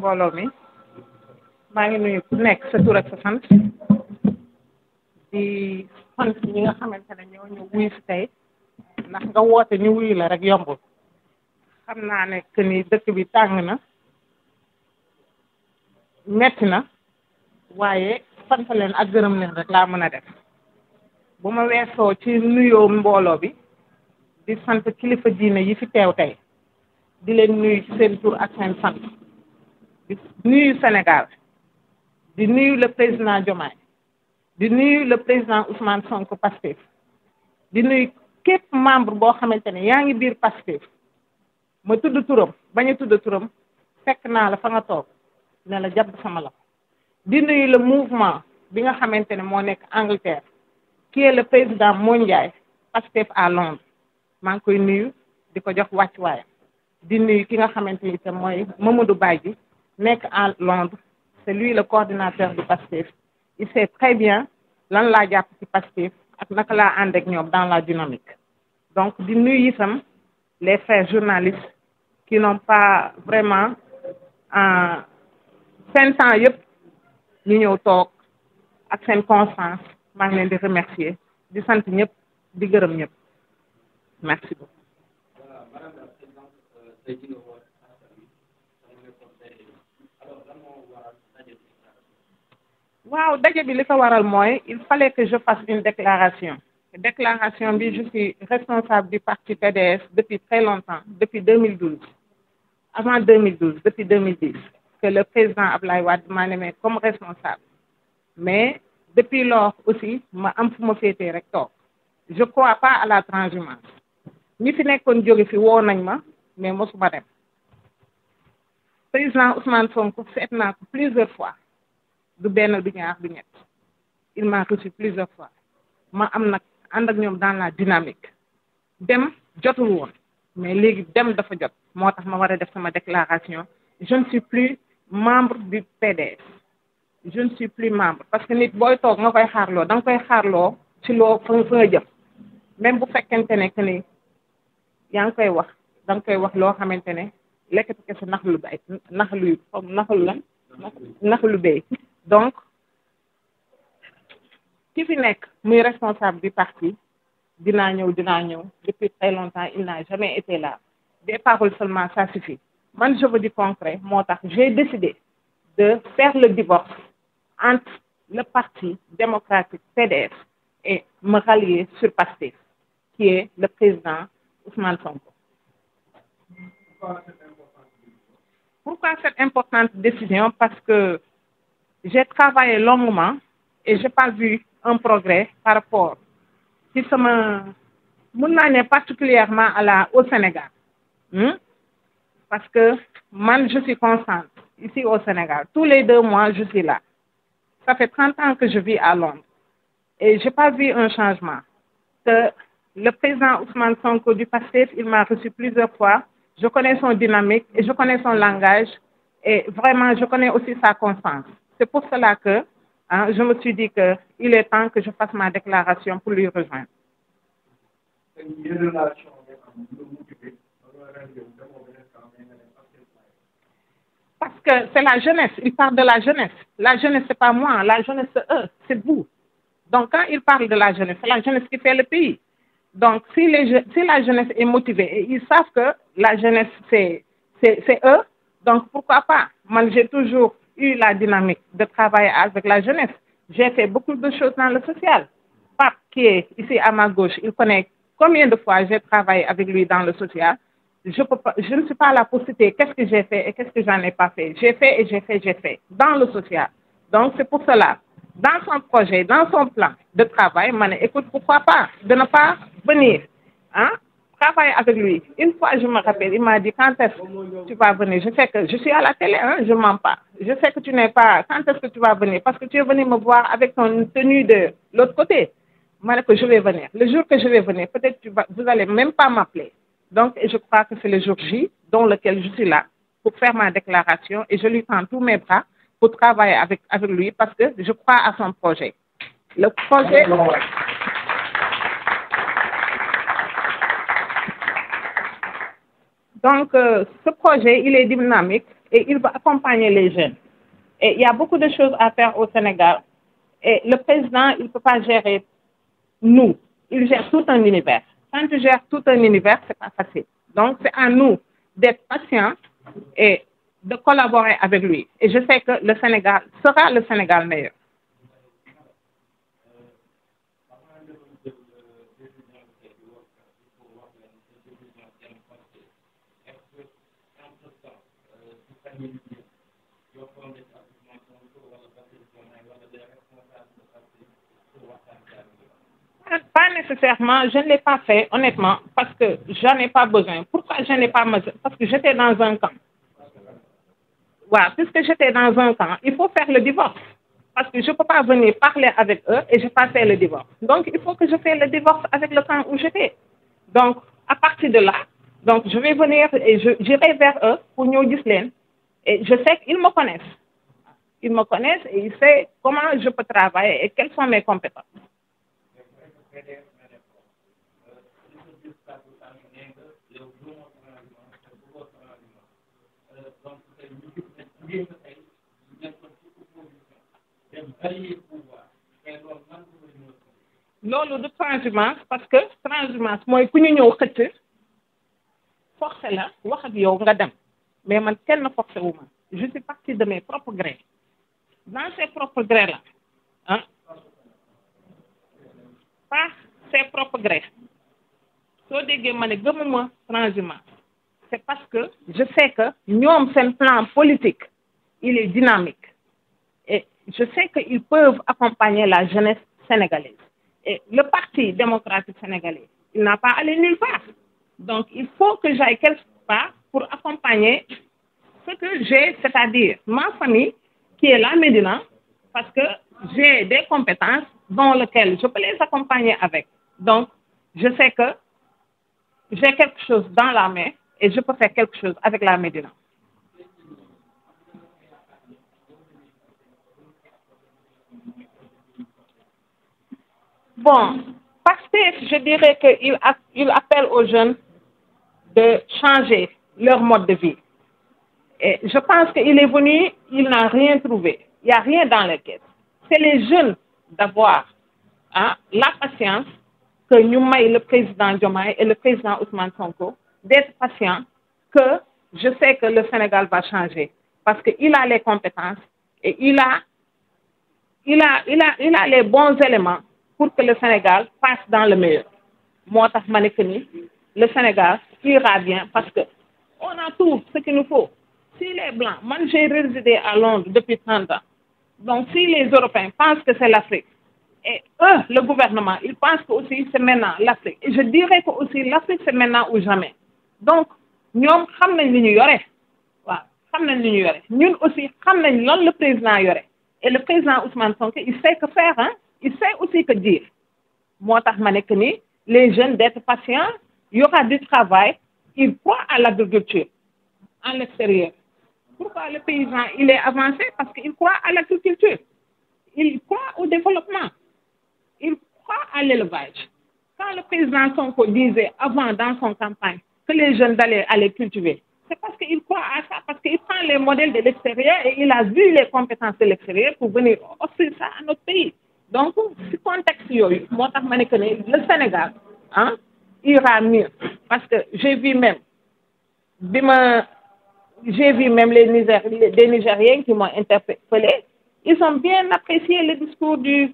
mbooloo mi maa ngi nuyu ku nekk sa tur ak sa sant di sant ñi nga xamante ne ñoo ñu wuyu si tey ndax nga woote ñu wuyu la rek yombul xam naa ne que ni dëkk bi tàng na metti na waaye sant leen ak gërëm leen rek laa mën a def bu ma weesoo ci nuyoo mbooloo bi di sant kilifa diine yi fi teew tey di leen nuyu ci seen tur ak seen sant di nuyu Sénégal di nuyu le président Diomaye di nuyu le président Ousmane Sonko Pastef di nuyu képp membre boo xamante ne yaa ngi biir Pastef ma tudd turam bañ a tudd turam fekk naa la fa nga toog ne la jàpp sama la di nuyu le mouvement bi nga xamante ne moo nekk Angleterre qui est le président Mondiaye Pastef à Londres maa ngi koy nuyu di ko jox wàccuwaayam di nuyu ki nga xamante ni itam mooy Mamadou Badji nekk à Londres c'est lui le coordinateur du Pastef il sait très bien lan laa jàpp ci Pastef ak naka laa ànd ak ñoom dans la dynamique donc di nuyu itam les frères journalistes qui n'ont pas vraiment seen temps yëpp ñu ñëw toog ak seen constance maa ngi leen di remercier di sant ñëpp di gërëm ñëpp merci beaucoup. waaw daje bi li ko waral mooy il fallait que je fasse une déclaration bi je suis responsable du parti PDS depuis très longtemps depuis 2012 avant 2012 depuis 2010 que le président Ablaye Wade m'a nommé comme responsable mais depuis lors aussi ma am fu ma féetee rek toog je crois pas à la transhumance ñi fi nekkoon jóge fi woo nañ ma mais mosuma dem président Ousmane Sonko seet naa ko plusieurs fois du benn du ñaar du ñett il m'a reçu plusieurs fois ma am nag ànd ak ñoom dans la dynamique dem jotul woon mais léegi dem dafa jot moo tax ma war a def sama déclaration je ne suis plus membre du PDS je ne suis plus membre parce que nit booy toog nga koy xaarloo da nga koy xaarloo ci loo fa nga jëm même bu fekkente ne que ni yaa ngi koy wax da nga koy wax loo xamante ne lekkati kese naxalu bay naxalu bay donc ki fi nekk muy responsable du parti dinaa ñëw depuis très longtemps il n'a jamais été là des paroles seulement ça suffit man je veux du concret moo tax j'ai décidé de faire le divorce entre le parti démocratique PDS et me rallier sur Pastef qui est le président Ousmane Sonko. Pourquoi cette importante décision? Parce que j'ai travaillé longuement et j'ai pas vu un progrès par rapport si sama mun naa ne particulièrement au Sénégal parce que man je suis constante ici au Sénégal tous les 2 mois je suis là ça fait 30 ans que je vis à Londres et j'ai pas vu un changement que le président Ousmane Sonko du Pastef il m'a reçu plusieurs fois je connais son dynamique et je connais son langage et vraiment je connais aussi sa constance c'est pour cela que je me suis dit que il est temps que je fasse ma déclaration pour lui rejoindre. Parce que c'est la jeunesse, il parle de la jeunesse. La jeunesse, c'est pas moi, la jeunesse, c'est eux, c'est vous. Donc, quand il parle de la jeunesse, c'est la jeunesse qui fait le pays. Donc, si la jeunesse est motivée et ils savent que la jeunesse, c'est eux, donc pourquoi pas? Moi, j'ai toujours eu la dynamique de travailler avec la jeunesse. J'ai fait beaucoup de choses dans le social. Pape, qui est ici à ma gauche, il connaît combien de fois j'ai travaillé avec lui dans le social. Je ne suis pas là pour citer qu'est-ce que j'ai fait et qu'est-ce que j'en ai pas fait. J'ai fait dans le social. Donc, c'est pour cela, dans son projet, dans son plan de travail, écoute, pourquoi pas de ne pas venir, travailler avec lui. Une fois, je me rappelle, il m'a dit, quand est-ce que tu vas venir? Je sais que je suis à la télé, je mens pas. Je sais que tu n'es pas, quand est-ce que tu vas venir? Parce que tu es venu me voir avec ton tenue de l'autre côté. Que je vais venir. Le jour que je vais venir, peut-être vous allez même pas m'appeler. Donc, je crois que c'est le jour J, dans lequel je suis là, pour faire ma déclaration, et je lui tends tous mes bras pour travailler avec lui, parce que je crois à son projet. Le projet... Donc, ce projet, il est dynamique, et il va accompagner les jeunes. Et il y a beaucoup de choses à faire au Sénégal. Et le président, il ne peut pas gérer nous. Il gère tout un univers. Quand tu gères tout un univers, ce n'est pas facile. Donc, c'est à nous d'être patients et de collaborer avec lui. Et je sais que le Sénégal sera le Sénégal meilleur. Pas nécessairement, je ne l'ai pas fait, honnêtement, parce que j'en ai pas besoin. Pourquoi je n'ai pas besoin? Parce que j'étais dans un camp. Voilà, puisque j'étais dans un camp, il faut faire le divorce. Parce que je ne peux pas venir parler avec eux et je n'ai pas fait le divorce. Donc, il faut que je fasse le divorce avec le camp où j'étais. Donc, à partir de là, donc je vais venir et j'irai vers eux pour nous dire. Et je sais qu'ils me connaissent. Ils me connaissent et ils savent comment je peux travailler et quelles sont mes compétences. Loolu de transhumance parce que transhumance mooy ku ñu ñëw xëcc forcé la wax ak yow nga dem mais man kenn forcé wu ma je suis partie de mes propres grés dans ces propres grés là ah pas ces propres grés soo déggee ma ne gëmuma transhumance c'est parce que je sais que ñoom seen plan politique il est dynamique et je sais qu'ils peuvent accompagner la jeunesse sénégalaise. Et le Parti démocratique sénégalais, il n'a pas allé nulle part. Donc, il faut que j'aille quelque part pour accompagner ce que j'ai, c'est-à-dire ma famille qui est là Médina, parce que j'ai des compétences dans lesquelles je peux les accompagner avec. Donc, je sais que j'ai quelque chose dans la main et je peux faire quelque chose avec la Médina. Bon, parce que je dirais qu'il appelle aux jeunes de changer leur mode de vie. Et je pense qu'il est venu, il n'a rien trouvé. Il n'y a rien dans les caisses. C'est les jeunes d'avoir la patience que nous le président Diomaye et le président Ousmane Sonko, d'être patients que je sais que le Sénégal va changer. Parce qu'il a les compétences et il a les bons éléments pour que le Sénégal passe dans le meilleur. Moi, le Sénégal ira bien parce que on a tout ce qu'il nous faut. Si les Blancs, moi j'ai résidé à Londres depuis 30 ans, donc si les Européens pensent que c'est l'Afrique, et eux, le gouvernement, ils pensent que aussi c'est maintenant l'Afrique. Et je dirais que aussi l'Afrique c'est maintenant ou jamais. Donc, nous savons ce que nous avons. Nous aussi, nous savons le président Yoré. Et le président Ousmane Sonko, il sait que faire, hein? Il sait aussi que dire. Moi, les jeunes d'être patients, il y aura du travail, ils croient à l'agriculture en l'extérieur. Pourquoi le paysan il est avancé? Parce qu'il croit à l'agriculture. Il croit au développement. Il croit à l'élevage. Quand le président Sonko disait avant dans son campagne que les jeunes allaient cultiver, c'est parce qu'il croit à ça, parce qu'il prend les modèles de l'extérieur et il a vu les compétences de l'extérieur pour venir offrir ça à notre pays. Donc, ce contexte, le Sénégal ira mieux. Parce que j'ai vu même des Nigériens qui m'ont interpellé. Ils ont bien apprécié le discours du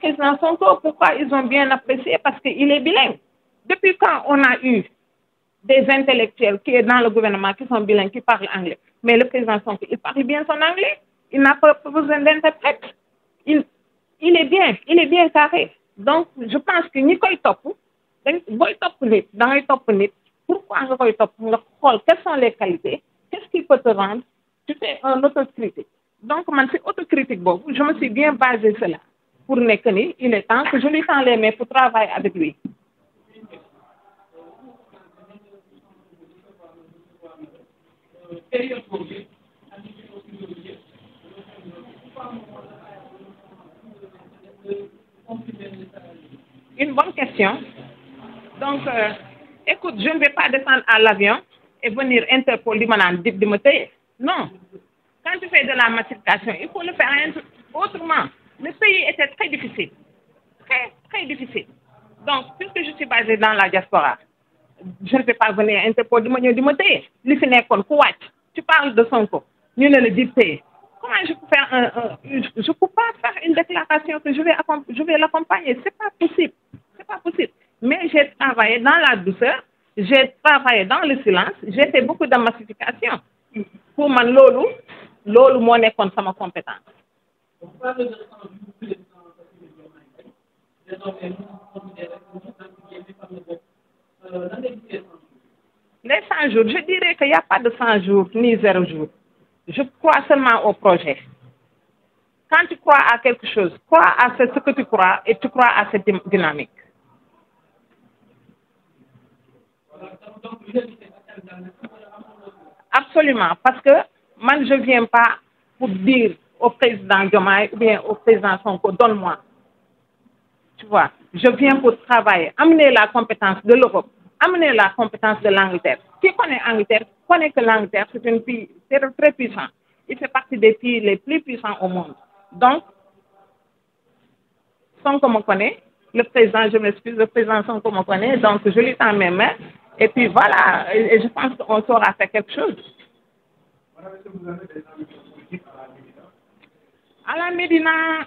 président Sonko. Pourquoi ils ont bien apprécié? Parce qu'il est bilingue. Depuis quand on a eu des intellectuels qui sont dans le gouvernement, qui sont bilingues, qui parlent anglais? Mais le président Sonko, il parle bien son anglais. Il n'a pas besoin d'interprète. Il est bien carré. Donc, je pense que ni koy top, pourquoi nga koy top, quelles sont les qualités, qu'est-ce qui peut te rendre, tu fais un autocritique. Donc, man, c'est autocritique, je me suis bien basé cela pour Nekeni, il est temps que je lui tends les mains pour travailler avec lui. Une bonne question. Donc, écoute, je ne vais pas descendre à l'avion et venir Interpol de me tailler. Non. Quand tu fais de la massification, il faut le faire autrement. Le pays était très difficile. Très, très difficile. Donc, puisque je suis basée dans la diaspora, je ne peux pas venir Interpol de me tailler. Tu parles de Sonko. Nous ne le dicter. Comment je peux faire je peux pas faire une déclaration que je vais l'accompagner. C'est pas possible. C'est pas possible. Mais j'ai travaillé dans la douceur, j'ai travaillé dans le silence, j'ai fait beaucoup de massification. Pour moi, lolo moo nekkoon sama compétence. Les 100 jours, je dirais qu'il n'y a pas de 100 jours ni 0 jours. Je crois seulement au projet. Quand tu crois à quelque chose, crois à ce que tu crois et tu crois à cette dynamique. Absolument, parce que moi je ne viens pas pour dire au président Diomaye ou bien au président Sonko, donne-moi. Tu vois, je viens pour travailler, amener la compétence de l'Europe, amener la compétence de l'Angleterre. Qui connaît l'Angleterre connaît que l'Angleterre, c'est un pays très puissant. Il fait partie des pays les plus puissants au monde. Donc, Sonko me connaît, le président, je m'excuse, le président Sonko me connaît, donc je lui tends mes mains. Et puis voilà, et je pense qu'on saura faire quelque chose. À la Médina,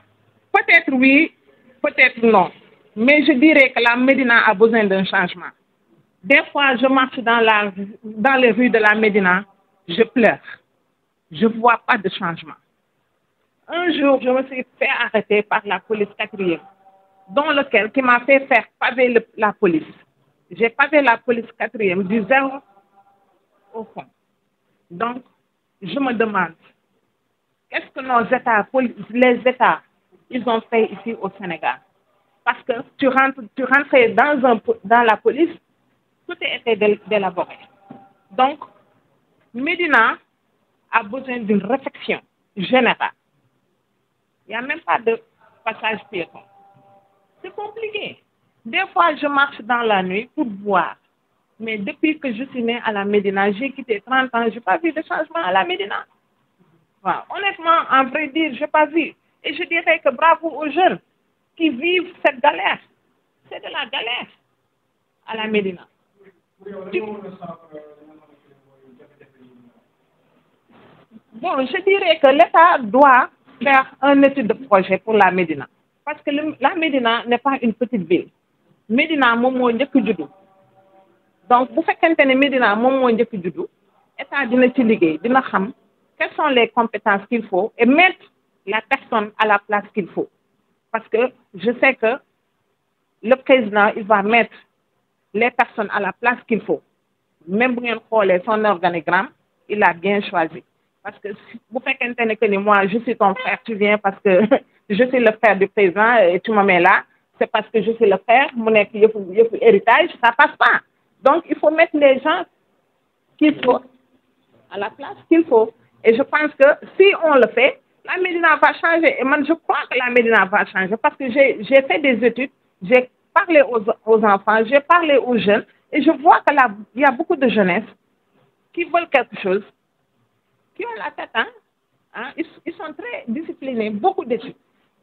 peut-être oui, peut-être non. Mais je dirais que la Médina a besoin d'un changement. Des fois, je marche dans les rues de la Médina, je pleure. Je ne vois pas de changement. Un jour, je me suis fait arrêter par la police 4e, qui m'a fait faire paver la police. J'ai pavé la police 4e du 0 au fond. Donc, je me demande, qu'est-ce que nos États, les États, ils ont fait ici au Sénégal? Parce que tu rentrais dans la police, tout était d'élaboré. Donc, Médina a besoin d'une réflexion générale. Il n'y a même pas de passage piéton. C'est compliqué. Des fois, je marche dans la nuit pour voir. Mais depuis que je suis née à la Médina, j'ai quitté 30 ans, je n'ai pas vu de changement à la Médina. Wow. Honnêtement, en vrai dire, je n'ai pas vu. Et je dirais que bravo aux jeunes qui vivent cette galère. C'est de la galère à la Médina. Bon, je dirais que l'État doit faire un étude de projet pour la Médina. Parce que la Médina n'est pas une petite ville. Médina moom moo njëkk juddu donc bu fekkente ne Médina moom moo njëkk juddu état dina ci liggéey dina xam quelles sont les compétences qu'il faut et mettre la personne à la place qu'il faut parce que je sais que le président il va mettre les personnes à la place qu'il faut même bu ngeen xoolee son organigramme il a bien choisi parce que bu fekkente ne que ni moi je suis ton frère tu viens parce que je suis le frère du président et tu me mets là. C'est parce que je suis le frère, mon héritage, ça passe pas. Donc, il faut mettre les gens qu'il faut à la place qu'il faut. Et je pense que si on le fait, la Médina va changer. Et moi, je crois que la Médina va changer parce que j'ai fait des études, j'ai parlé aux enfants, j'ai parlé aux jeunes et je vois que là, il y a beaucoup de jeunesse qui veulent quelque chose, qui ont la tête, ils sont très disciplinés, beaucoup d'études.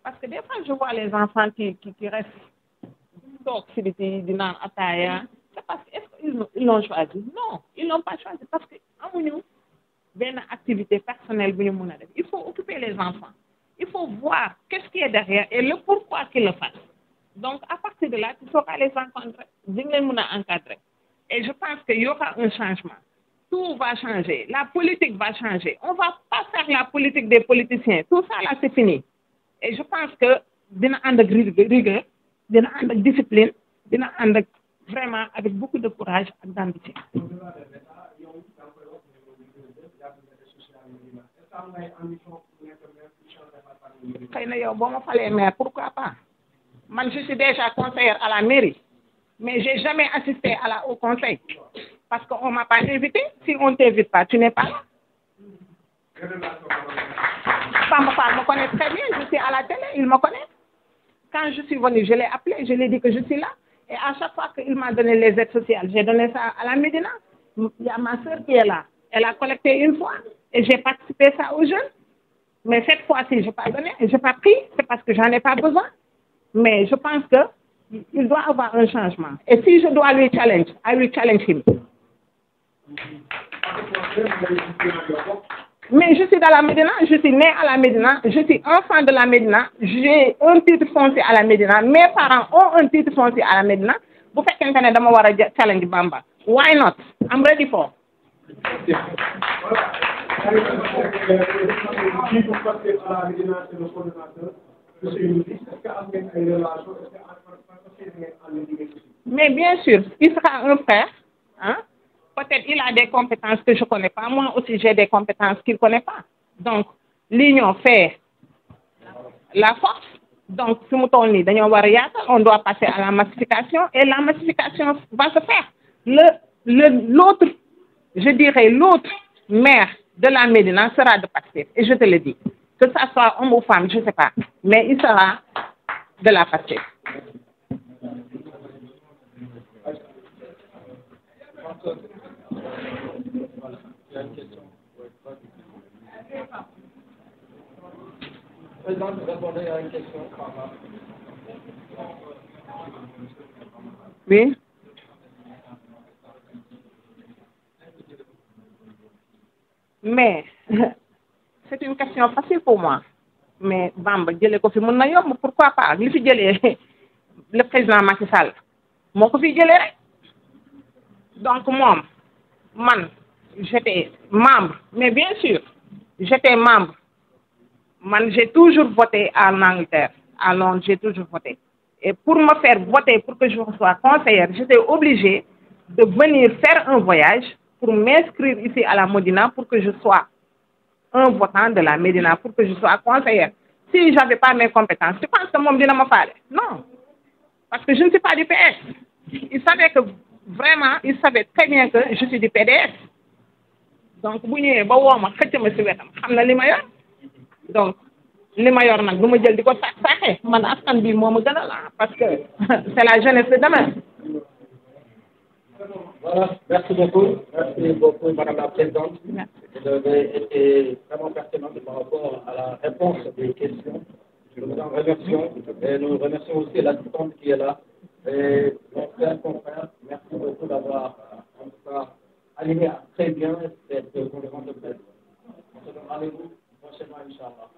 Parce que des fois, je vois les enfants qui restent toxiques, c'est parce qu'ils l'ont choisi. Non, ils ne l'ont pas choisi parce qu'ils ont une activité personnelle. Il faut occuper les enfants. Il faut voir qu'est-ce qui est derrière et le pourquoi qu'ils le fassent. Donc, à partir de là, tu sauras les encadrer. Et je pense qu'il y aura un changement. Tout va changer. La politique va changer. On ne va pas faire la politique des politiciens. Tout ça, là, c'est fini. Et je pense que dina ànd ak rigueur dina ànd ak discipline dina ànd ak vraiment avec beaucoup de courage ak d'ambition. xëy na yow boo ma falee maire pourquoi pas man je suis déjà conseillère à la mairie mais j'ai jamais assisté au conseil parce qu'on m'a pas invité si on t'invite pas tu n'es pas là. Samba Fall me connaît très bien, je suis à la télé, il me connaît. Quand je suis venue, je l'ai appelé, je lui ai dit que je suis là. Et à chaque fois qu'il m'a donné les aides sociales, j'ai donné ça à la Médina. Il y a ma soeur qui est là. Elle a collecté une fois et j'ai participé ça aux jeunes. Mais cette fois-ci, je n'ai pas donné, je n'ai pas pris, c'est parce que j'en ai pas besoin. Mais je pense qu'il doit avoir un changement. Et si je dois lui challenge, I will challenge him. Mais je suis dans la Médina, je suis née à la Médina, je suis enfant de la Médina, j'ai un titre foncier à la Médina, mes parents ont un titre foncier à la Médina. Vous faites qu'un candidat dama war a challenge Bamba. Why not? I'm ready for. Mais bien sûr, il sera un frère. Hein? Peut-être il a des compétences que je ne connais pas. Moi aussi, j'ai des compétences qu'il ne connaît pas. Donc, l'union fait la force. Donc, si on doit passer à la massification et la massification va se faire. L'autre, je dirais, l'autre maire de la Médina sera de Pastef. Et je te le dis. Que ça soit homme ou femme, je ne sais pas. Mais il sera de la Pastef. Président, vous répondez à une question. Oui. Mais c'est une question facile pour moi. Mais Bamba, pourquoi pas? Le président Macky Sall. Donc moi, j'étais membre. Mais bien sûr, j'étais membre. J'ai toujours voté en Angleterre. À Londres, j'ai toujours voté. Et pour me faire voter pour que je sois conseillère, j'étais obligée de venir faire un voyage pour m'inscrire ici à la Médina pour que je sois un votant de la Médina, pour que je sois conseillère. Si je n'avais pas mes compétences, tu penses que mon Médina m'a parlé? Non. Parce que je ne suis pas du PS. Il savait que vraiment, il savait très bien que je suis du PDS. Donc, vous n'avez pas donc, li ma yor nag du ma jël di ko saxe man askan bi moo ma gënal parce que c'est la jeunesse de demain. Voilà, merci beaucoup, Madame la Présidente. Vous avez été vraiment pertinente par rapport à la réponse des questions. Nous vous en remercions et nous remercions aussi l'assistante qui est là. Et mon frère, confrère, merci beaucoup d'avoir en tout cas animé très bien cette conférence de presse. On se donne rendez-vous prochainement, Inch'Allah.